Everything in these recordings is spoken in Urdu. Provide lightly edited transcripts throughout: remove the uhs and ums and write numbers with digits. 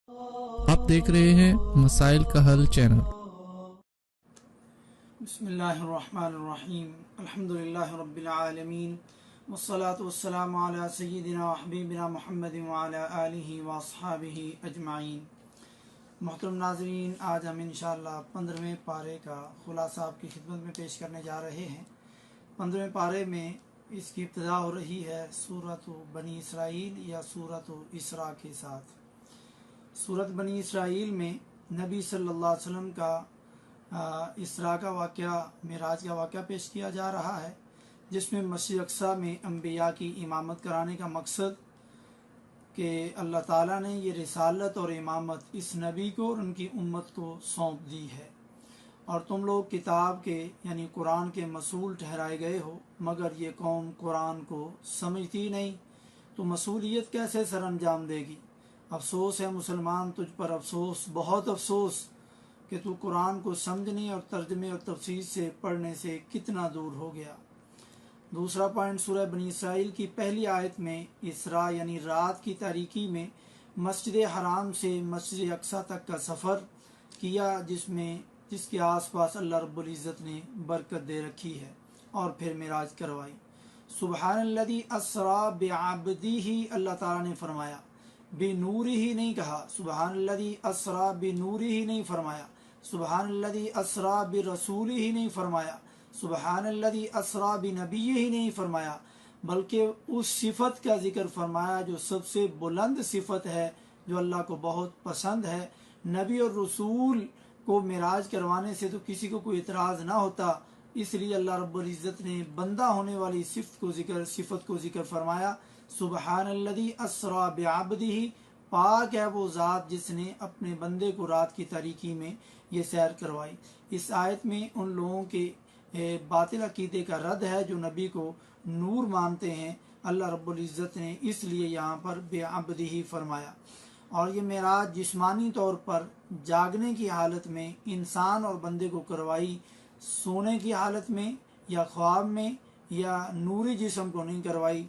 آپ دیکھ رہے ہیں مسائل کا حل چینل۔ بسم اللہ الرحمن الرحیم، الحمدللہ رب العالمین، والصلاة والسلام علی سیدنا و حبیبنا محمد وعلی آلہ واصحابہ اجمعین۔ محترم ناظرین، آج ہم انشاءاللہ 15ویں پارے کا خلاصہ آپ کی خدمت میں پیش کرنے جا رہے ہیں۔ 15ویں پارے میں اس کی ابتدا ہو رہی ہے سورۃ بنی اسرائیل یا سورۃ اسراء کے ساتھ۔ سورۃ بنی اسرائیل میں نبی صلی اللہ علیہ وسلم کا اسراء کا واقعہ، معراج کا واقعہ پیش کیا جا رہا ہے، جس میں مسجد اقصیٰ میں انبیاء کی امامت کرانے کا مقصد کہ اللہ تعالیٰ نے یہ رسالت اور امامت اس نبی کو اور ان کی امت کو سونپ دی ہے، اور تم لوگ کتاب کے یعنی قرآن کے مسئول ٹھہرائے گئے ہو، مگر یہ قوم قرآن کو سمجھتی نہیں، تو مسئولیت کیسے سر انجام دے گی؟ افسوس ہے مسلمان تجھ پر افسوس، بہت افسوس کہ تو قرآن کو سمجھنے اور ترجمے اور تفسیر سے پڑھنے سے کتنا دور ہو گیا۔ دوسرا پوائنٹ، سورہ بنی اسرائیل کی پہلی آیت میں اسراء یعنی رات کی تاریکی میں مسجد حرام سے مسجد اقصیٰ تک کا سفر کیا، جس کے آس پاس اللہ رب العزت نے برکت دے رکھی ہے، اور پھر معراج کروائی۔ سبحان الذی اسریٰ بعبدہ، اللہ تعالیٰ نے فرمایا، بنورہ ہی نہیں کہا، سبحان الذی اسریٰ بنورہ ہی نہیں فرمایا، سبحان الذی اسریٰ برسولہ ہی نہیں فرمایا، سبحان الذی اسریٰ بنبیہ ہی نہیں فرمایا، بلکہ اس صفت کا ذکر فرمایا جو سب سے بلند صفت ہے، جو اللہ کو بہت پسند ہے۔ نبی اور رسول کو معراج کروانے سے تو کسی کو کوئی اعتراض نہ ہوتا، اس لیے اللہ رب العزت نے بندہ ہونے والی صفت کو ذکر فرمایا، سبحان الذی اسریٰ بعبدہ، پاک ہے وہ ذات جس نے اپنے بندے کو رات کی تاریکی میں یہ سیر کروائی۔ اس آیت میں ان لوگوں کے باطل عقیدے کا رد ہے جو نبی کو نور مانتے ہیں۔ اللہ رب العزت نے اس لیے یہاں پر بعبدہ فرمایا، اور یہ معراج جسمانی طور پر جاگنے کی حالت میں انسان اور بندے کو کروائی، سونے کی حالت میں یا خواب میں یا نوری جسم کو نہیں کروائی۔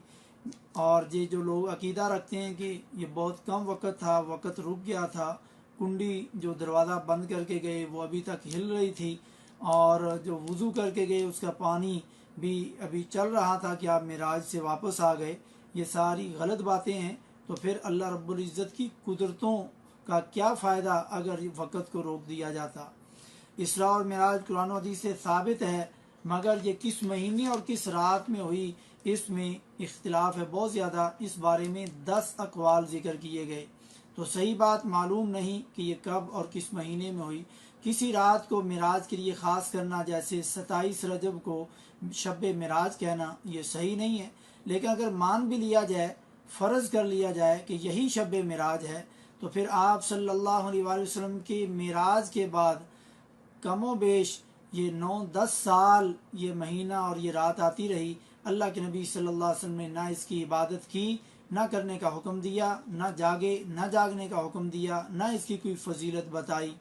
اور یہ جو لوگ عقیدہ رکھتے ہیں کہ یہ بہت کم وقت تھا، وقت رک گیا تھا، کنڈی جو دروازہ بند کر کے گئے وہ ابھی تک ہل رہی تھی، اور جو وضو کر کے گئے اس کا پانی بھی ابھی چل رہا تھا کہ آپ معراج سے واپس آ گئے، یہ ساری غلط باتیں ہیں۔ تو پھر اللہ رب العزت کی قدرتوں کا کیا فائدہ اگر وقت کو روک دیا جاتا؟ اسراء اور معراج قرآن و حدیث سے ثابت ہے، مگر یہ کس مہینے اور کس رات میں ہوئی اس میں اختلاف ہے بہت زیادہ۔ اس بارے میں 10 اقوال ذکر کیے گئے، تو صحیح بات معلوم نہیں کہ یہ کب اور کس مہینے میں ہوئی۔ کسی رات کو معراج کے لیے خاص کرنا، جیسے 27 رجب کو شب معراج کہنا، یہ صحیح نہیں ہے۔ لیکن اگر مان بھی لیا جائے، فرض کر لیا جائے کہ یہی شب معراج ہے، تو پھر آپ صلی اللہ علیہ وآلہ وسلم کے معراج کے بعد کم و بیش یہ 9-10 سال یہ مہینہ اور یہ رات آتی رہی۔ اللہ کے نبی صلی اللہ علیہ وسلم نے نہ اس کی عبادت کی، نہ کرنے کا حکم دیا، نہ جاگنے کا حکم دیا، نہ اس کی کوئی فضیلت بتائی۔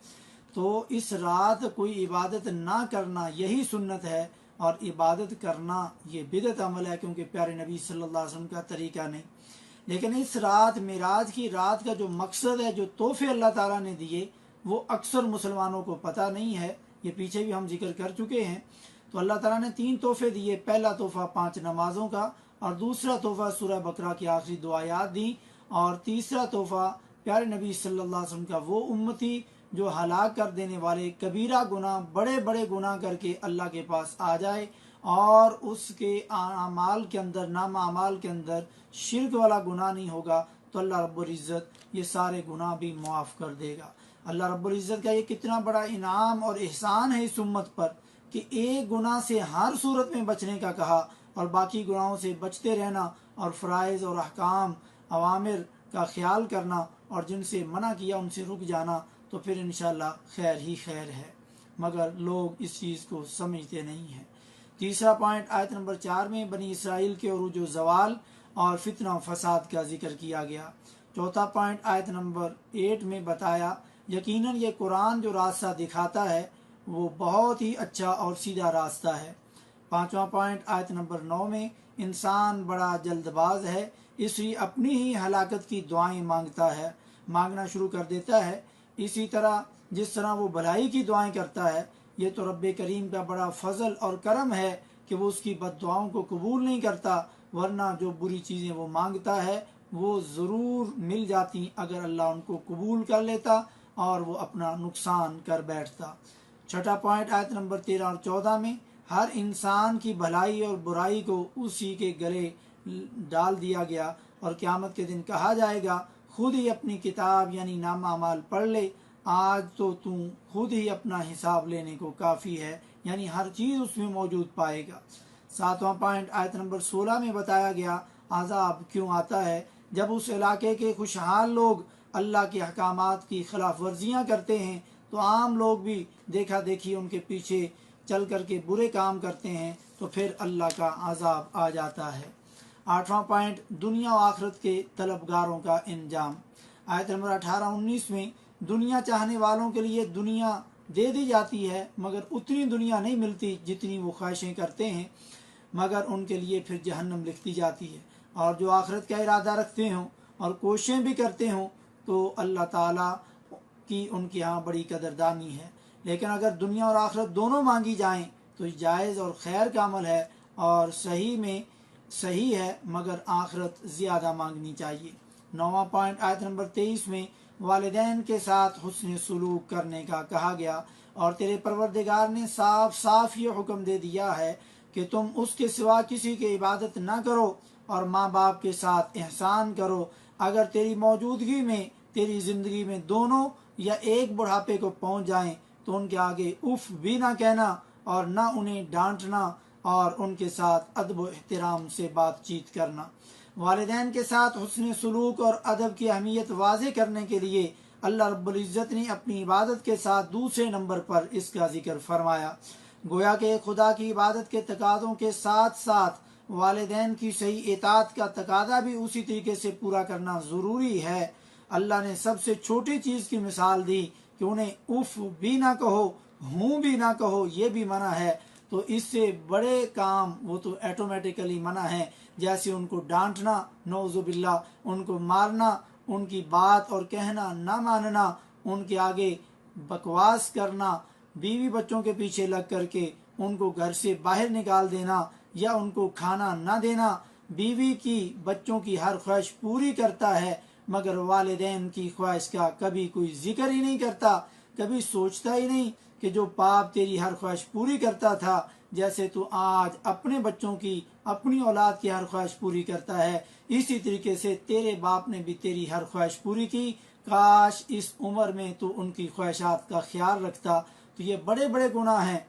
تو اس رات کوئی عبادت نہ کرنا یہی سنت ہے، اور عبادت کرنا یہ بدعت عمل ہے، کیونکہ پیارے نبی صلی اللہ علیہ وسلم کا طریقہ نہیں۔ لیکن اس رات، معراج کی رات کا جو مقصد ہے، جو تحفے اللہ تعالیٰ نے دیے، وہ اکثر مسلمانوں کو پتہ نہیں ہے، یہ پیچھے بھی ہم ذکر کر چکے ہیں۔ تو اللہ تعالیٰ نے 3 تحفے دیے، پہلا تحفہ 5 نمازوں کا، اور دوسرا تحفہ سورہ بقرہ کی آخری 2 آیات دیں، اور تیسرا تحفہ پیارے نبی صلی اللہ علیہ وسلم کا وہ امتی جو ہلاک کر دینے والے کبیرہ گناہ، بڑے بڑے گناہ کر کے اللہ کے پاس آ جائے، اور اس کے اعمال کے اندر، نام اعمال کے اندر شرک والا گناہ نہیں ہوگا، تو اللہ رب العزت یہ سارے گناہ بھی معاف کر دے گا۔ اللہ رب العزت کا یہ کتنا بڑا انعام اور احسان ہے اس امت پر کہ ایک گناہ سے ہر صورت میں بچنے کا کہا، اور باقی گناہوں سے بچتے رہنا، اور فرائض اور احکام، اوامر کا خیال کرنا، اور جن سے منع کیا ان سے رک جانا، تو پھر انشاءاللہ خیر ہی خیر ہے، مگر لوگ اس چیز کو سمجھتے نہیں ہیں۔ تیسرا پوائنٹ، آیت نمبر 4 میں بنی اسرائیل کے عروج و زوال اور فتنہ و فساد کا ذکر کیا گیا۔ چوتھا پوائنٹ، آیت نمبر 8 میں بتایا، یقیناً یہ قرآن جو راستہ دکھاتا ہے وہ بہت ہی اچھا اور سیدھا راستہ ہے۔ پانچواں پوائنٹ، آیت نمبر 9 میں، انسان بڑا جلد باز ہے، اس لیے اپنی ہی ہلاکت کی دعائیں مانگتا ہے، مانگنا شروع کر دیتا ہے، اسی طرح جس طرح وہ بھلائی کی دعائیں کرتا ہے، یہ تو رب کریم کا بڑا فضل اور کرم ہے کہ وہ اس کی بد دعاؤں کو قبول نہیں کرتا، ورنہ جو بری چیزیں وہ مانگتا ہے وہ ضرور مل جاتی اگر اللہ ان کو قبول کر لیتا اور وہ اپنا نقصان کر بیٹھتا۔ چھٹا پوائنٹ آیت نمبر 13 اور 14 میں، ہر انسان کی بھلائی اور برائی کو اسی کے گلے ڈال دیا گیا، اور قیامت کے دن کہا جائے گا خود ہی اپنی کتاب یعنی نامہ اعمال پڑھ لے، آج تو خود ہی اپنا حساب لینے کو کافی ہے، یعنی ہر چیز اس میں موجود پائے گا۔ ساتواں پوائنٹ آیت نمبر 16 میں بتایا گیا عذاب کیوں آتا ہے، جب اس علاقے کے خوشحال لوگ اللہ کے احکامات کی خلاف ورزیاں کرتے ہیں تو عام لوگ بھی دیکھا دیکھی ان کے پیچھے چل کر کے برے کام کرتے ہیں تو پھر اللہ کا عذاب آ جاتا ہے۔ آٹھواں پوائنٹ، دنیا و آخرت کے طلبگاروں کا انجام۔ آیت نمبر 18-19 میں، دنیا چاہنے والوں کے لیے دنیا دے دی جاتی ہے مگر اتنی دنیا نہیں ملتی جتنی وہ خواہشیں کرتے ہیں، مگر ان کے لیے پھر جہنم لکھتی جاتی ہے، اور جو آخرت کا ارادہ رکھتے ہوں اور کوششیں بھی کرتے ہوں تو اللہ تعالیٰ کی ان کے ہاں بڑی قدردانی ہے۔ لیکن اگر دنیا اور آخرت دونوں مانگی جائیں تو جائز اور خیر کا عمل ہے اور صحیح ہے، مگر آخرت زیادہ مانگنی چاہیے۔ نواں پوائنٹ آیت نمبر 23 میں، والدین کے ساتھ حسن سلوک کرنے کا کہا گیا، اور تیرے پروردگار نے صاف صاف یہ حکم دے دیا ہے کہ تم اس کے سوا کسی کی عبادت نہ کرو اور ماں باپ کے ساتھ احسان کرو، اگر تیری موجودگی میں تیری زندگی میں دونوں یا ایک بڑھاپے کو پہنچ جائیں تو ان کے آگے اف بھی نہ کہنا اور نہ انہیں ڈانٹنا، اور ان کے ساتھ ادب و احترام سے بات چیت کرنا۔ والدین کے ساتھ حسن سلوک اور ادب کی اہمیت واضح کرنے کے لیے اللہ رب العزت نے اپنی عبادت کے ساتھ دوسرے نمبر پر اس کا ذکر فرمایا، گویا کہ خدا کی عبادت کے تقاضوں کے ساتھ ساتھ والدین کی صحیح اطاعت کا تقاضا بھی اسی طریقے سے پورا کرنا ضروری ہے۔ اللہ نے سب سے چھوٹی چیز کی مثال دی کہ انہیں اف بھی نہ کہو، ہوں بھی نہ کہو، یہ بھی منع ہے، تو اس سے بڑے کام وہ تو ایٹومیٹیکلی منع ہے، جیسے ان کو ڈانٹنا، نعوذ باللہ، ان کو مارنا، ان کی بات اور کہنا نہ ماننا، ان کے آگے بکواس کرنا، بیوی بچوں کے پیچھے لگ کر کے ان کو گھر سے باہر نکال دینا یا ان کو کھانا نہ دینا۔ بیوی کی بچوں کی ہر خواہش پوری کرتا ہے مگر والدین کی خواہش کا کبھی کوئی ذکر ہی نہیں کرتا، کبھی سوچتا ہی نہیں کہ جو باپ تیری ہر خواہش پوری کرتا تھا، جیسے تو آج اپنے بچوں کی، اپنی اولاد کی ہر خواہش پوری کرتا ہے، اسی طریقے سے تیرے باپ نے بھی تیری ہر خواہش پوری کی، کاش اس عمر میں تو ان کی خواہشات کا خیال رکھتا۔ تو یہ بڑے بڑے گناہ ہیں،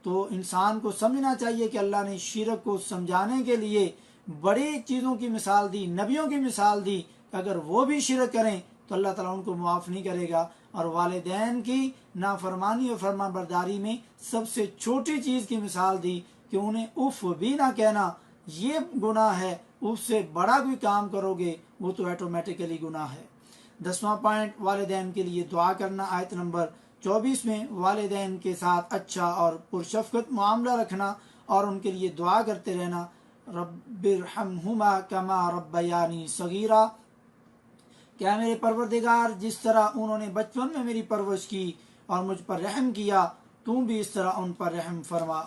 تو انسان کو سمجھنا چاہیے کہ اللہ نے شرک کو سمجھانے کے لیے بڑی چیزوں کی مثال دی، نبیوں کی مثال دی، اگر وہ بھی شرک کریں تو اللہ تعالیٰ ان کو معاف نہیں کرے گا، اور والدین کی نافرمانی اور فرما برداری میں سب سے چھوٹی چیز کی مثال دی کہ انہیں اف بھی نہ کہنا، یہ گناہ ہے، اس سے بڑا کوئی کام کرو گے وہ تو ایٹومیٹیکلی گناہ ہے۔ 10واں پوائنٹ، والدین کے لیے دعا کرنا۔ آیت نمبر 24 میں والدین کے ساتھ اچھا اور پرشفقت معاملہ رکھنا اور ان کے لیے دعا کرتے رہنا، رب ارحمہما کما ربیانی صغیرا، کیا میرے پروردگار جس طرح انہوں نے بچپن میں میری پرورش کی اور مجھ پر رحم کیا، تم بھی اس طرح ان پر رحم فرما۔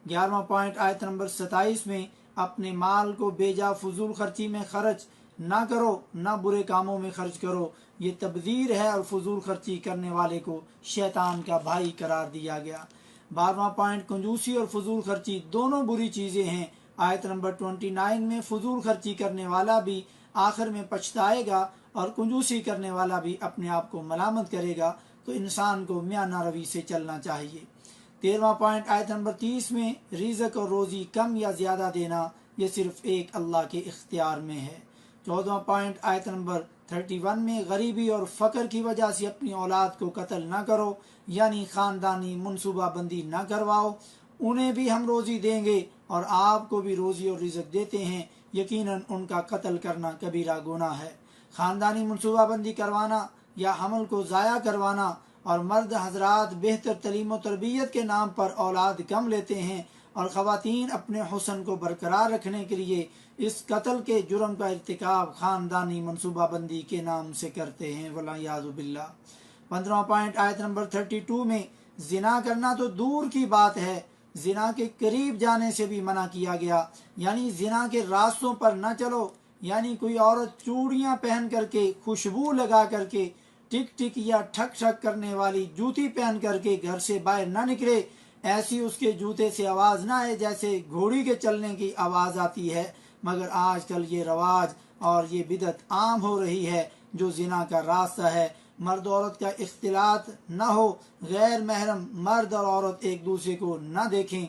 11واں پوائنٹ آیت نمبر 27 میں، اپنے مال کو بے جا فضول خرچی میں خرچ نہ کرو، نہ برے کاموں میں خرچ کرو، یہ تبذیر ہے اور فضول خرچی کرنے والے کو شیطان کا بھائی قرار دیا گیا۔ 12واں پوائنٹ، کنجوسی اور فضول خرچی دونوں بری چیزیں ہیں۔ آیت نمبر 29 میں، فضول خرچی کرنے والا بھی آخر میں پچھتائے گا اور کنجوسی کرنے والا بھی اپنے آپ کو ملامت کرے گا، تو انسان کو میانہ روی سے چلنا چاہیے۔ 13واں پوائنٹ آیت نمبر 30 میں، رزق اور روزی کم یا زیادہ دینا یہ صرف ایک اللہ کے اختیار میں ہے۔ 14واں پوائنٹ آیت نمبر 31 میں، غریبی اور فقر کی وجہ سے اپنی اولاد کو قتل نہ کرو، یعنی خاندانی منصوبہ بندی نہ کرواؤ، انہیں بھی ہم روزی دیں گے اور آپ کو بھی روزی اور رزق دیتے ہیں، یقیناً ان کا قتل کرنا کبیرہ گناہ ہے۔ خاندانی منصوبہ بندی کروانا یا حمل کو ضائع کروانا، اور مرد حضرات بہتر تعلیم و تربیت کے نام پر اولاد کم لیتے ہیں اور خواتین اپنے حسن کو برقرار رکھنے کے لیے اس قتل کے جرم کا ارتکاب خاندانی منصوبہ بندی کے نام سے کرتے ہیں، والعیاذ باللہ۔ 15واں پوائنٹ آیت نمبر 32 میں، زنا کرنا تو دور کی بات ہے، زنا کے قریب جانے سے بھی منع کیا گیا، یعنی زنا کے راستوں پر نہ چلو، یعنی کوئی عورت چوڑیاں پہن کر کے، خوشبو لگا کر کے، ٹک ٹک یا ٹھک ٹھک کرنے والی جوتی پہن کر کے گھر سے باہر نہ نکلے، ایسی اس کے جوتے سے آواز نہ آئے جیسے گھوڑی کے چلنے کی آواز آتی ہے۔ مگر آج کل یہ رواج اور یہ بدعت عام ہو رہی ہے جو زنا کا راستہ ہے۔ مرد عورت کا اختلاط نہ ہو، غیر محرم مرد اور عورت ایک دوسرے کو نہ دیکھیں۔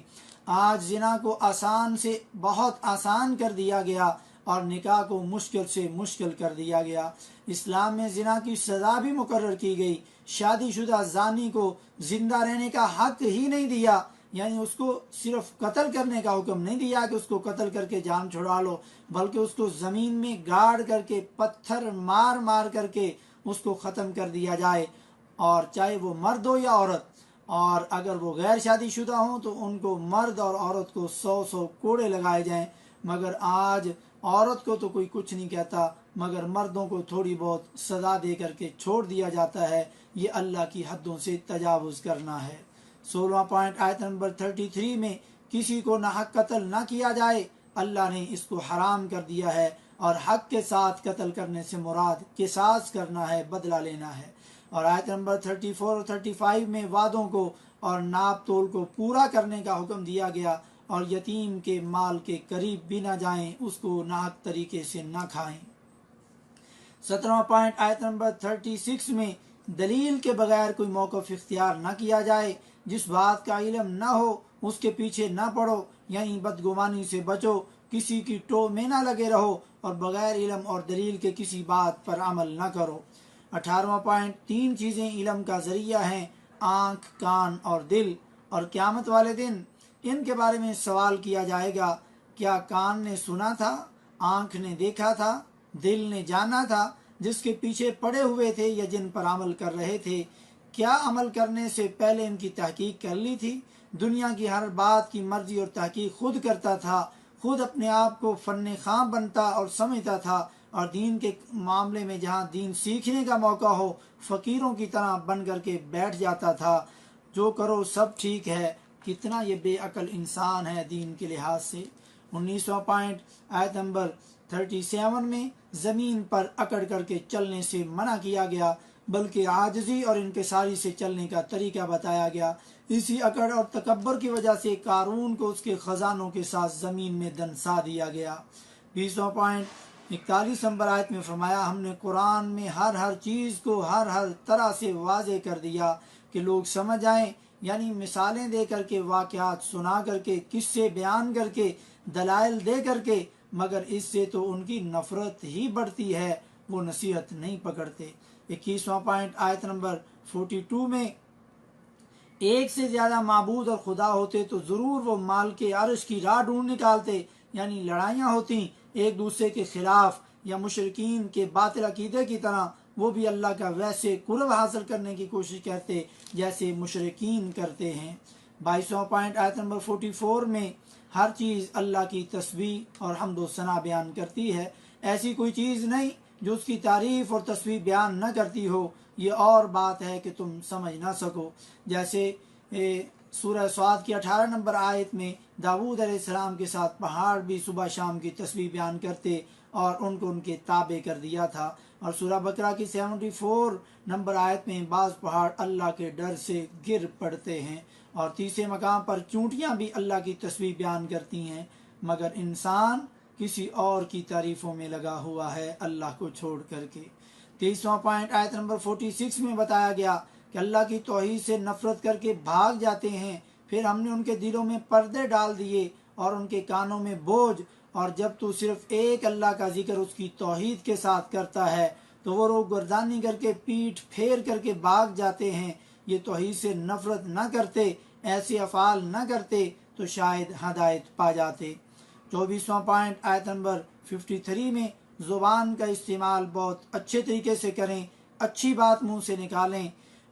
آج زنا کو آسان سے بہت آسان کر دیا گیا اور نکاح کو مشکل سے مشکل کر دیا گیا۔ اسلام میں زنا کی سزا بھی مقرر کی گئی، شادی شدہ زانی کو زندہ رہنے کا حق ہی نہیں دیا، یعنی اس کو صرف قتل کرنے کا حکم نہیں دیا کہ اس کو قتل کر کے جان چھڑا لو، بلکہ اس کو زمین میں گاڑ کر کے پتھر مار مار کر کے اس کو ختم کر دیا جائے، اور چاہے وہ مرد ہو یا عورت، اور اگر وہ غیر شادی شدہ ہوں تو ان کو مرد اور عورت کو 100 کوڑے لگائے جائیں۔ مگر آج عورت کو تو کوئی کچھ نہیں کہتا، مگر مردوں کو تھوڑی بہت سزا دے کر کے چھوڑ دیا جاتا ہے۔ یہ اللہ کی حدوں سے تجاوز کرنا ہے۔ 16واں پوائنٹ آیت نمبر 33 میں، کسی کو ناحق قتل نہ کیا جائے، اللہ نے اس کو حرام کر دیا ہے، اور حق کے ساتھ قتل کرنے سے مراد قصاص کرنا ہے، بدلہ لینا ہے۔ اور آیت نمبر 34 اور 35 میں وعدوں کو اور ناپ تول کو پورا کرنے کا حکم دیا گیا، اور یتیم کے مال کے قریب بھی نہ جائیں، اس کو ناحق طریقے سے نہ کھائیں۔ 17واں پوائنٹ آیت نمبر 36 میں، دلیل کے بغیر کوئی موقف اختیار نہ کیا جائے، جس بات کا علم نہ ہو اس کے پیچھے نہ پڑو، یعنی بدگمانی سے بچو، کسی کی ٹو میں نہ لگے رہو، اور بغیر علم اور دلیل کے کسی بات پر عمل نہ کرو۔ 18واں پوائنٹ، 3 چیزیں علم کا ذریعہ ہیں، آنکھ، کان اور دل، اور قیامت والے دن ان کے بارے میں سوال کیا جائے گا۔ کیا کان نے سنا تھا، آنکھ نے دیکھا تھا، دل نے جانا تھا، جس کے پیچھے پڑے ہوئے تھے یا جن پر عمل کر رہے تھے؟ کیا عمل کرنے سے پہلے ان کی تحقیق کر لی تھی؟ دنیا کی ہر بات کی مرضی اور تحقیق خود کرتا تھا، خود اپنے آپ کو فن خواں بنتا اور سمجھتا تھا، اور دین کے معاملے میں جہاں دین سیکھنے کا موقع ہو فقیروں کی طرح بن کر کے بیٹھ جاتا تھا۔ جو کرو سب ٹھیک ہے، کتنا یہ بے عقل انسان ہے دین کے لحاظ سے۔ 19واں پوائنٹ آیت نمبر 37 میں، زمین پر اکڑ کر کے چلنے سے منع کیا گیا، بلکہ عاجزی اور انکساری سے چلنے کا طریقہ بتایا گیا۔ اسی اکڑ اور تکبر کی وجہ سے قارون کو اس کے خزانوں کے ساتھ زمین میں دنسا دیا گیا۔ 20واں پوائنٹ 41 نمبر آیت میں فرمایا، ہم نے قرآن میں ہر چیز کو ہر طرح سے واضح کر دیا کہ لوگ سمجھ آئیں، یعنی مثالیں دے کر کے، واقعات سنا کر کے، قصے بیان کر کے، دلائل دے کر کے، مگر اس سے تو ان کی نفرت ہی بڑھتی ہے، وہ نصیحت نہیں پکڑتے۔ 21واں پوائنٹ آیت نمبر 42 میں، ایک سے زیادہ معبود اور خدا ہوتے تو ضرور وہ مالک عرش کی راہ ڈھونڈ نکالتے، یعنی لڑائیاں ہوتی ایک دوسرے کے خلاف، یا مشرکین کے باطل عقیدے کی طرح وہ بھی اللہ کا ویسے قرب حاصل کرنے کی کوشش کرتے جیسے مشرکین کرتے ہیں۔ 22واں پوائنٹ آیت نمبر 44 میں، ہر چیز اللہ کی تسبیح اور حمد و ثنا بیان کرتی ہے، ایسی کوئی چیز نہیں جو اس کی تعریف اور تسبیح بیان نہ کرتی ہو، یہ اور بات ہے کہ تم سمجھ نہ سکو۔ جیسے سورہ صاد کی 18 نمبر آیت میں، داؤد علیہ السلام کے ساتھ پہاڑ بھی صبح شام کی تسبیح بیان کرتے اور ان کو ان کے تابع کر دیا تھا۔ اور سورہ بقرہ کی 74 نمبر آیت میں، بعض پہاڑ اللہ کے ڈر سے گر پڑتے ہیں، اور تیسرے مقام پر چونٹیاں بھی اللہ کی تسبیح بیان کرتی ہیں، مگر انسان کسی اور کی تعریفوں میں لگا ہوا ہے اللہ کو چھوڑ کر کے۔ 23واں پوائنٹ آیت نمبر 46 میں بتایا گیا کہ اللہ کی توحید سے نفرت کر کے بھاگ جاتے ہیں، پھر ہم نے ان کے دلوں میں پردے ڈال دیے اور ان کے کانوں میں بوجھ، اور جب تو صرف ایک اللہ کا ذکر اس کی توحید کے ساتھ کرتا ہے تو وہ روح گردانی کر کے پیٹھ پھیر کر کے بھاگ جاتے ہیں۔ یہ توحید سے نفرت نہ کرتے، ایسے افعال نہ کرتے تو شاید ہدایت پا جاتے۔ 24واں پوائنٹ آیت نمبر 53 میں، زبان کا استعمال بہت اچھے طریقے سے کریں، اچھی بات منہ سے نکالیں،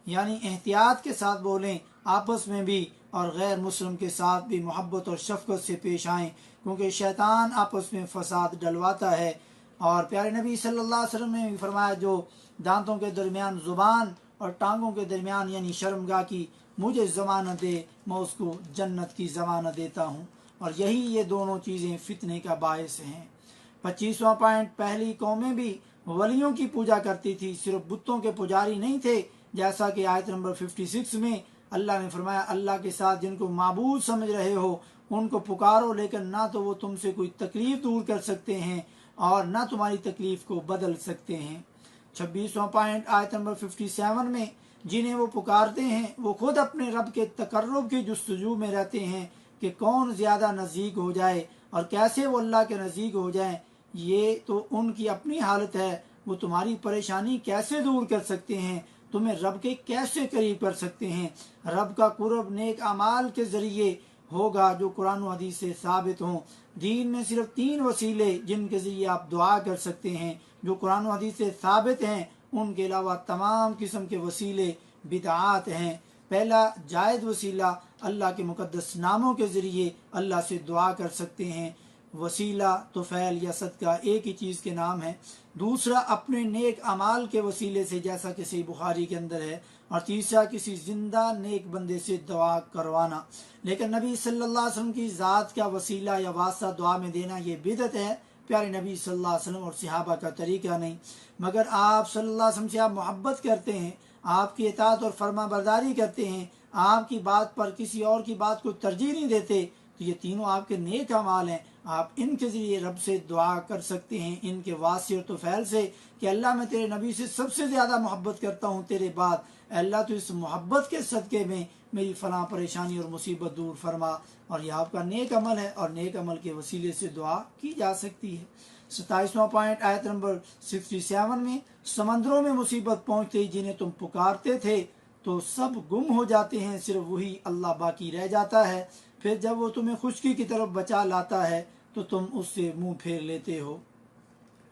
یعنی احتیاط کے ساتھ بولیں، آپس میں بھی اور غیر مسلم کے ساتھ بھی محبت اور شفقت سے پیش آئیں، کیونکہ شیطان آپس میں فساد ڈلواتا ہے۔ اور پیارے نبی صلی اللہ علیہ وسلم نے بھی فرمایا، جو دانتوں کے درمیان زبان اور ٹانگوں کے درمیان یعنی شرمگاہ کی مجھے ضمانت دے، میں اس کو جنت کی ضمانت دیتا ہوں۔ اور یہی یہ دونوں چیزیں فتنے کا باعث ہیں۔ 25واں پوائنٹ، پہلی قومیں بھی ولیوں کی پوجا کرتی تھی، صرف بتوں کے پجاری نہیں تھے، جیسا کہ آیت نمبر 56 میں اللہ نے فرمایا، اللہ کے ساتھ جن کو معبود سمجھ رہے ہو ان کو پکارو، لیکن نہ تو وہ تم سے کوئی تکلیف دور کر سکتے ہیں اور نہ تمہاری تکلیف کو بدل سکتے ہیں۔ 26واں پوائنٹ، آیت نمبر 57 میں جنہیں وہ پکارتے ہیں وہ خود اپنے رب کے تقرب کی جستجو میں رہتے ہیں کہ کون زیادہ نزدیک ہو جائے اور کیسے وہ اللہ کے نزدیک ہو جائیں۔ یہ تو ان کی اپنی حالت ہے، وہ تمہاری پریشانی کیسے دور کر سکتے ہیں، تمہیں رب کے کیسے قریب کر سکتے ہیں۔ رب کا قرب نیک اعمال کے ذریعے ہوگا جو قرآن و حدیث سے ثابت ہوں۔ دین میں صرف 3 وسیلے جن کے ذریعے آپ دعا کر سکتے ہیں جو قرآن و حدیث سے ثابت ہیں، ان کے علاوہ تمام قسم کے وسیلے بدعات ہیں۔ پہلا جائز وسیلہ اللہ کے مقدس ناموں کے ذریعے اللہ سے دعا کر سکتے ہیں، وسیلہ طفیل یا صدقہ ایک ہی چیز کے نام ہے۔ دوسرا اپنے نیک اعمال کے وسیلے سے، جیسا کہ صحیح بخاری کے اندر ہے۔ اور تیسرا کسی زندہ نیک بندے سے دعا کروانا۔ لیکن نبی صلی اللہ علیہ وسلم کی ذات کا وسیلہ یا واسطہ دعا میں دینا یہ بدعت ہے، پیارے نبی صلی اللہ علیہ وسلم اور صحابہ کا طریقہ نہیں۔ مگر آپ صلی اللہ علیہ وسلم سے آپ محبت کرتے ہیں، آپ کی اطاعت اور فرما برداری کرتے ہیں، آپ کی بات پر کسی اور کی بات کو ترجیح نہیں دیتے، تو یہ تینوں آپ کے نیک اعمال ہیں۔ آپ ان کے ذریعے رب سے دعا کر سکتے ہیں، ان کے واسطے اور طفیل سے، کہ اللہ میں تیرے نبی سے سب سے زیادہ محبت کرتا ہوں تیرے بعد، اے اللہ تو اس محبت کے صدقے میں میری فلاں پریشانی اور مصیبت دور فرما۔ اور یہ آپ کا نیک عمل ہے اور نیک عمل کے وسیلے سے دعا کی جا سکتی ہے۔ 27واں پوائنٹ، آیت نمبر 67 میں سمندروں میں مصیبت پہنچتے ہی جنہیں تم پکارتے تھے تو سب گم ہو جاتے ہیں، صرف وہی اللہ باقی رہ جاتا ہے، پھر جب وہ تمہیں خشکی کی طرف بچا لاتا ہے تو تم اس سے منہ پھیر لیتے ہو۔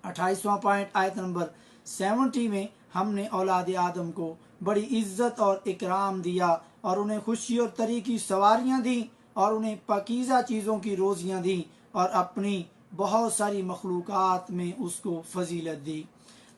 28واں پوائنٹ، آیت نمبر 70 میں ہم نے اولاد آدم کو بڑی عزت اور اکرام دیا اور انہیں خوشی اور طری کی سواریاں دیں اور انہیں پاکیزہ چیزوں کی روزیاں دیں اور اپنی بہت ساری مخلوقات میں اس کو فضیلت دی۔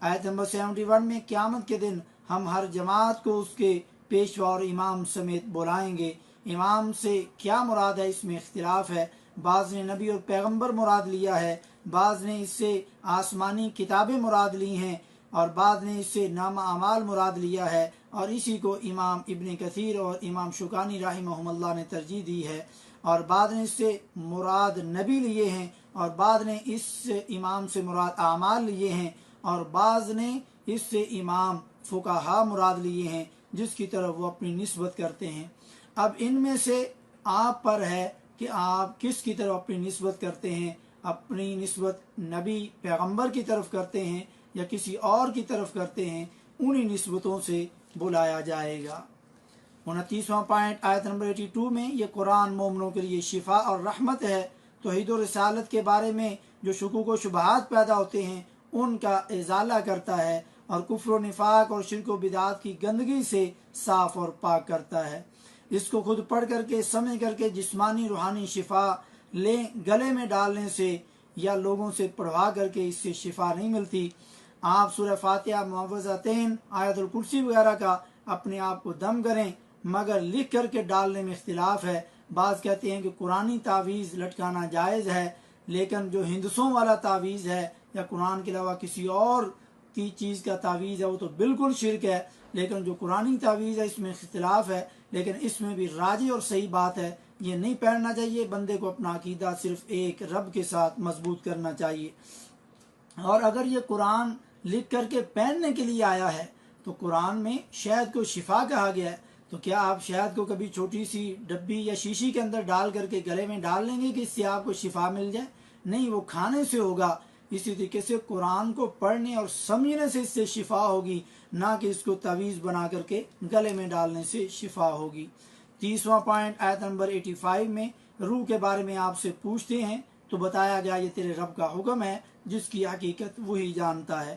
آیت نمبر 71 میں قیامت کے دن ہم ہر جماعت کو اس کے پیشوا اور امام سمیت بلائیں گے۔ امام سے کیا مراد ہے، اس میں اختلاف ہے۔ بعض نے نبی اور پیغمبر مراد لیا ہے، بعض نے اس سے آسمانی کتابیں مراد لی ہیں اور بعض نے اس سے نامہ اعمال مراد لیا ہے، اور اسی کو امام ابن کثیر اور امام شوکانی رحمہم اللہ نے ترجیح دی ہے۔ اور بعض نے اس سے مراد نبی لیے ہیں اور بعض نے اس سے امام سے مراد اعمال لیے ہیں اور بعض نے اس سے امام فقہا مراد لیے ہیں جس کی طرف وہ اپنی نسبت کرتے ہیں۔ اب ان میں سے آپ پر ہے کہ آپ کس کی طرف اپنی نسبت کرتے ہیں، اپنی نسبت نبی پیغمبر کی طرف کرتے ہیں یا کسی اور کی طرف کرتے ہیں، انہی نسبتوں سے بلایا جائے گا۔ 29واں پوائنٹ، آیت نمبر 82 میں یہ قرآن مومنوں کے لیے شفا اور رحمت ہے۔ توحید و رسالت کے بارے میں جو شکوک و شبہات پیدا ہوتے ہیں ان کا ازالہ کرتا ہے اور کفر و نفاق اور شرک و بدعات کی گندگی سے صاف اور پاک کرتا ہے۔ اس کو خود پڑھ کر کے سمجھ کر کے جسمانی روحانی شفا لیں، گلے میں ڈالنے سے یا لوگوں سے پڑھوا کر کے اس سے شفا نہیں ملتی۔ آپ سورہ فاتحہ، معوذتین، آیت الکرسی وغیرہ کا اپنے آپ کو دم کریں، مگر لکھ کر کے ڈالنے میں اختلاف ہے۔ بعض کہتے ہیں کہ قرآنی تعویذ لٹکانا جائز ہے، لیکن جو ہندسوں والا تعویذ ہے یا قرآن کے علاوہ کسی اور کی چیز کا تعویذ ہے وہ تو بالکل شرک ہے، لیکن جو قرآنی تعویذ ہے اس میں اختلاف ہے، لیکن اس میں بھی راجح اور صحیح بات ہے یہ نہیں پہننا چاہیے۔ بندے کو اپنا عقیدہ صرف ایک رب کے ساتھ مضبوط کرنا چاہیے۔ اور اگر یہ قرآن لکھ کر کے پہننے کے لیے آیا ہے تو قرآن میں شہد کو شفا کہا گیا ہے، تو کیا آپ شہد کو کبھی چھوٹی سی ڈبی یا شیشی کے اندر ڈال کر کے گلے میں ڈال لیں گے کہ اس سے آپ کو شفا مل جائے؟ نہیں، وہ کھانے سے ہوگا۔ اسی طریقے سے قرآن کو پڑھنے اور سمجھنے سے اس سے شفا ہوگی، نہ کہ اس کو تعویذ بنا کر کے گلے میں ڈالنے سے شفا ہوگی۔ 30واں پوائنٹ، آیت نمبر 85 میں روح کے بارے میں آپ سے پوچھتے ہیں تو بتایا گیا یہ تیرے رب کا حکم ہے جس کی حقیقت وہی جانتا ہے۔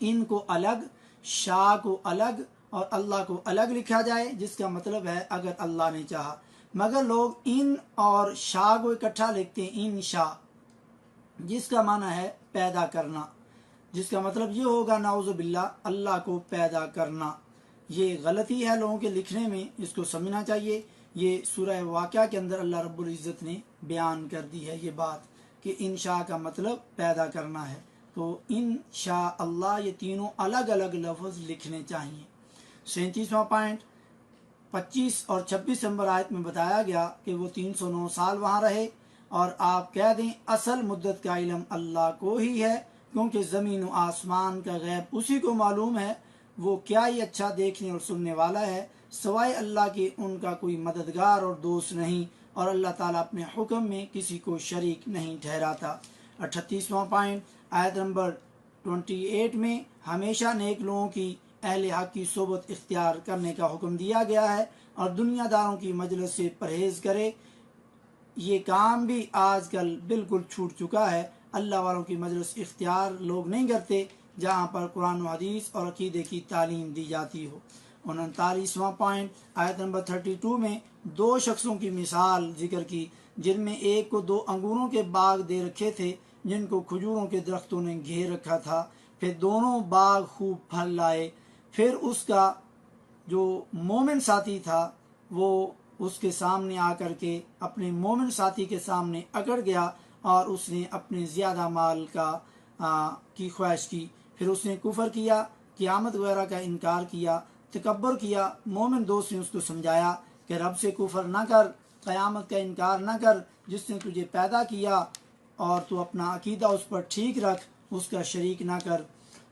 ان کو الگ، شاہ کو الگ اور اللہ کو الگ لکھا جائے، جس کا مطلب ہے اگر اللہ نے چاہا، مگر لوگ ان اور شاہ کو اکٹھا لکھتے ہیں، ان شاہ، جس کا معنی ہے پیدا کرنا، جس کا مطلب یہ ہوگا نعوذ باللہ اللہ کو پیدا کرنا۔ یہ غلطی ہے لوگوں کے لکھنے میں، اس کو سمجھنا چاہیے۔ یہ سورہ واقعہ کے اندر اللہ رب العزت نے بیان کر دی ہے یہ بات کہ انشاء کا مطلب پیدا کرنا ہے، تو انشاء اللہ یہ تینوں الگ الگ لفظ لکھنے چاہیے۔ 37واں پوائنٹ 25 اور 26 نمبر آیت میں بتایا گیا کہ وہ 309 سال وہاں رہے، اور آپ کہہ دیں اصل مدت کا علم اللہ کو ہی ہے، کیونکہ زمین و آسمان کا غیب اسی کو معلوم ہے، وہ کیا ہی اچھا دیکھنے اور سننے والا ہے، سوائے اللہ کے ان کا کوئی مددگار اور دوست نہیں، اور اللہ تعالیٰ اپنے حکم میں کسی کو شریک نہیں ٹھہراتا۔ 38واں پوائنٹ آیت نمبر 28 میں ہمیشہ نیک لوگوں کی، اہل حق کی صحبت اختیار کرنے کا حکم دیا گیا ہے، اور دنیا داروں کی مجلس سے پرہیز کرے۔ یہ کام بھی آج کل بالکل چھوٹ چکا ہے، اللہ والوں کی مجلس اختیار لوگ نہیں کرتے جہاں پر قرآن و حدیث اور عقیدے کی تعلیم دی جاتی ہو۔ 39واں پوائنٹ آیت نمبر 32 میں 2 شخصوں کی مثال ذکر کی، جن میں ایک کو 2 انگوروں کے باغ دے رکھے تھے جن کو کھجوروں کے درختوں نے گھیر رکھا تھا، پھر دونوں باغ خوب پھل لائے، پھر اس کا جو مومن ساتھی تھا وہ اس کے سامنے آ کر کے اپنے مومن ساتھی کے سامنے اکڑ گیا، اور اس نے اپنے زیادہ مال کی خواہش کی، پھر اس نے کفر کیا، قیامت وغیرہ کا انکار کیا، تکبر کیا۔ مومن دوست نے اس کو سمجھایا کہ رب سے کفر نہ کر، قیامت کا انکار نہ کر، جس نے تجھے پیدا کیا، اور تو اپنا عقیدہ اس پر ٹھیک رکھ، اس کا شریک نہ کر۔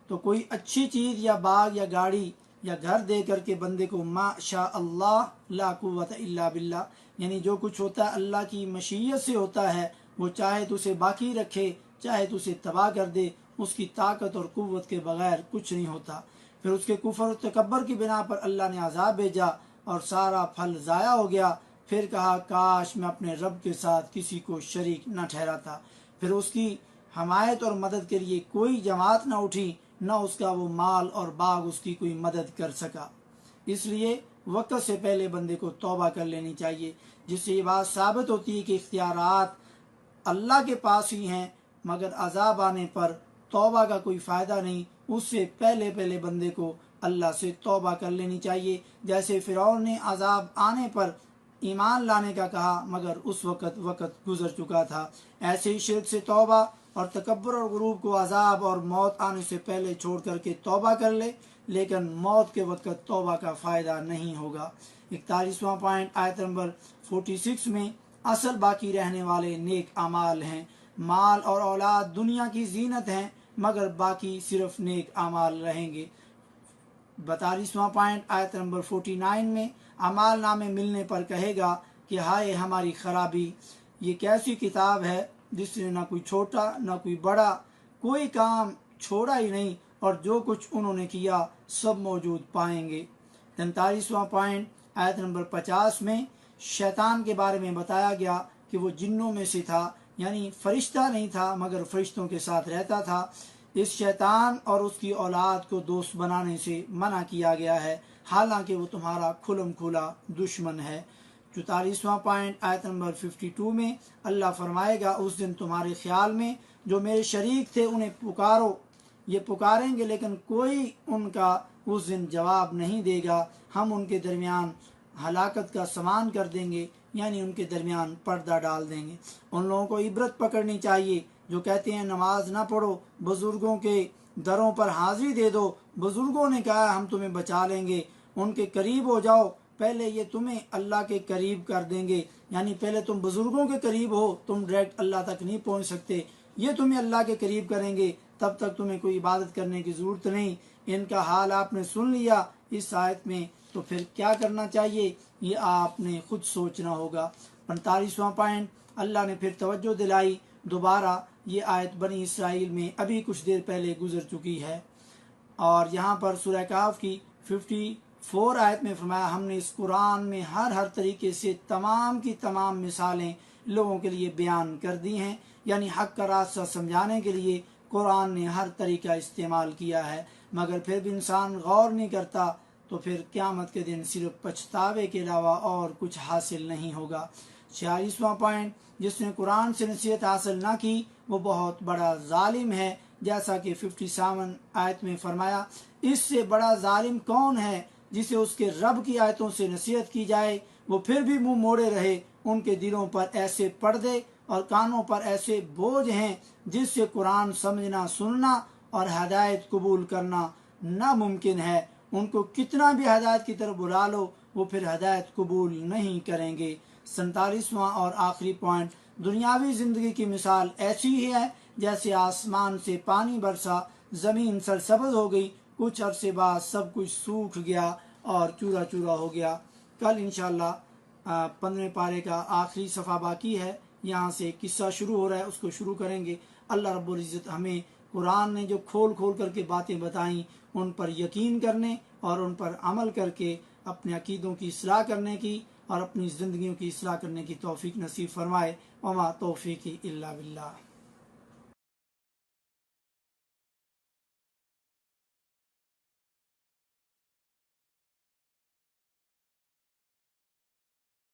تو کوئی اچھی چیز یا باغ یا گاڑی یا گھر دے کر کے بندے کو ما شاء اللہ لا قوت الا باللہ، یعنی جو کچھ ہوتا ہے اللہ کی مشیت سے ہوتا ہے، وہ چاہے تو اسے باقی رکھے چاہے تو اسے تباہ کر دے، اس کی طاقت اور قوت کے بغیر کچھ نہیں ہوتا۔ پھر اس کے کفر و تکبر کی بنا پر اللہ نے عذاب بھیجا اور سارا پھل ضائع ہو گیا۔ پھر کہا کاش میں اپنے رب کے ساتھ کسی کو شریک نہ ٹھہراتا۔ پھر اس کی حمایت اور مدد کے لیے کوئی جماعت نہ اٹھی، نہ اس کا وہ مال اور باغ اس کی کوئی مدد کر سکا۔ اس لیے وقت سے پہلے بندے کو توبہ کر لینی چاہیے، جس سے یہ بات ثابت ہوتی ہے کہ اختیارات اللہ کے پاس ہی ہیں، مگر عذاب آنے پر توبہ کا کوئی فائدہ نہیں۔ اس سے پہلے بندے کو اللہ سے توبہ کر لینی چاہیے، جیسے فرعون نے عذاب آنے پر ایمان لانے کا کہا، مگر اس وقت گزر چکا تھا۔ ایسے ہی شرک سے توبہ اور تکبر اور غرور کو عذاب اور موت آنے سے پہلے چھوڑ کر کے توبہ کر لے، لیکن موت کے وقت توبہ کا فائدہ نہیں ہوگا۔ 41واں پوائنٹ آیت نمبر 46 میں اصل باقی رہنے والے نیک اعمال ہیں۔ مال اور اولاد دنیا کی زینت ہیں، مگر باقی صرف نیک اعمال رہیں گے۔ 42واں پوائنٹ آیت نمبر 49 میں اعمال نامے ملنے پر کہے گا کہ ہائے ہماری خرابی، یہ کیسی کتاب ہے جس نے نہ کوئی چھوٹا نہ کوئی بڑا کوئی کام چھوڑا ہی نہیں، اور جو کچھ انہوں نے کیا سب موجود پائیں گے۔ 43واں پوائنٹ آیت نمبر 50 میں شیطان کے بارے میں بتایا گیا کہ وہ جنوں میں سے تھا، یعنی فرشتہ نہیں تھا مگر فرشتوں کے ساتھ رہتا تھا۔ اس شیطان اور اس کی اولاد کو دوست بنانے سے منع کیا گیا ہے، حالانکہ وہ تمہارا کھلم کھلا دشمن ہے۔ 44واں پوائنٹ آیت نمبر 52 میں اللہ فرمائے گا اس دن تمہارے خیال میں جو میرے شریک تھے انہیں پکارو، یہ پکاریں گے لیکن کوئی ان کا اس دن جواب نہیں دے گا، ہم ان کے درمیان ہلاکت کا سامان کر دیں گے، یعنی ان کے درمیان پردہ ڈال دیں گے۔ ان لوگوں کو عبرت پکڑنی چاہیے جو کہتے ہیں نماز نہ پڑھو، بزرگوں کے دروں پر حاضری دے دو، بزرگوں نے کہا ہم تمہیں بچا لیں گے، ان کے قریب ہو جاؤ، پہلے یہ تمہیں اللہ کے قریب کر دیں گے، یعنی پہلے تم بزرگوں کے قریب ہو، تم ڈائریکٹ اللہ تک نہیں پہنچ سکتے، یہ تمہیں اللہ کے قریب کریں گے، تب تک تمہیں کوئی عبادت کرنے کی ضرورت نہیں۔ ان کا حال آپ نے سن لیا اس آیت میں، تو پھر کیا کرنا چاہیے یہ آپ نے خود سوچنا ہوگا۔ 45واں پوائنٹ اللہ نے پھر توجہ دلائی، دوبارہ یہ آیت بنی اسرائیل میں ابھی کچھ دیر پہلے گزر چکی ہے، اور یہاں پر سورہ کہف کی 54 آیت میں فرمایا ہم نے اس قرآن میں ہر طریقے سے تمام کی تمام مثالیں لوگوں کے لیے بیان کر دی ہیں، یعنی حق کا راستہ سمجھانے کے لیے قرآن نے ہر طریقہ استعمال کیا ہے، مگر پھر بھی انسان غور نہیں کرتا تو پھر قیامت کے دن صرف پچھتاوے کے علاوہ اور کچھ حاصل نہیں ہوگا۔ 46واں پوائنٹ، جس نے قرآن سے نصیحت حاصل نہ کی وہ بہت بڑا ظالم ہے، جیسا کہ 57 آیت میں فرمایا، اس سے بڑا ظالم کون ہے جسے اس کے رب کی آیتوں سے نصیحت کی جائے وہ پھر بھی منہ موڑے رہے۔ ان کے دلوں پر ایسے پردے اور کانوں پر ایسے بوجھ ہیں جس سے قرآن سمجھنا، سننا اور ہدایت قبول کرنا ناممکن ہے۔ ان کو کتنا بھی ہدایت کی طرف بلا لو وہ پھر ہدایت قبول نہیں کریں گے۔ 47واں اور آخری پوائنٹ، دنیاوی زندگی کی مثال ایسی ہی ہے جیسے آسمان سے پانی برسا، زمین سرسبز ہو گئی، کچھ عرصے بعد سب کچھ سوکھ گیا اور چورا چورا ہو گیا۔ کل انشاءاللہ 15 پارے کا آخری صفحہ باقی ہے، یہاں سے قصہ شروع ہو رہا ہے، اس کو شروع کریں گے۔ اللہ رب العزت ہمیں قرآن نے جو کھول کھول کر کے باتیں بتائیں ان پر یقین کرنے اور ان پر عمل کر کے اپنے عقیدوں کی اصلاح کرنے کی اور اپنی زندگیوں کی اصلاح کرنے کی توفیق نصیب فرمائے۔ وما توفیقی الا باللہ۔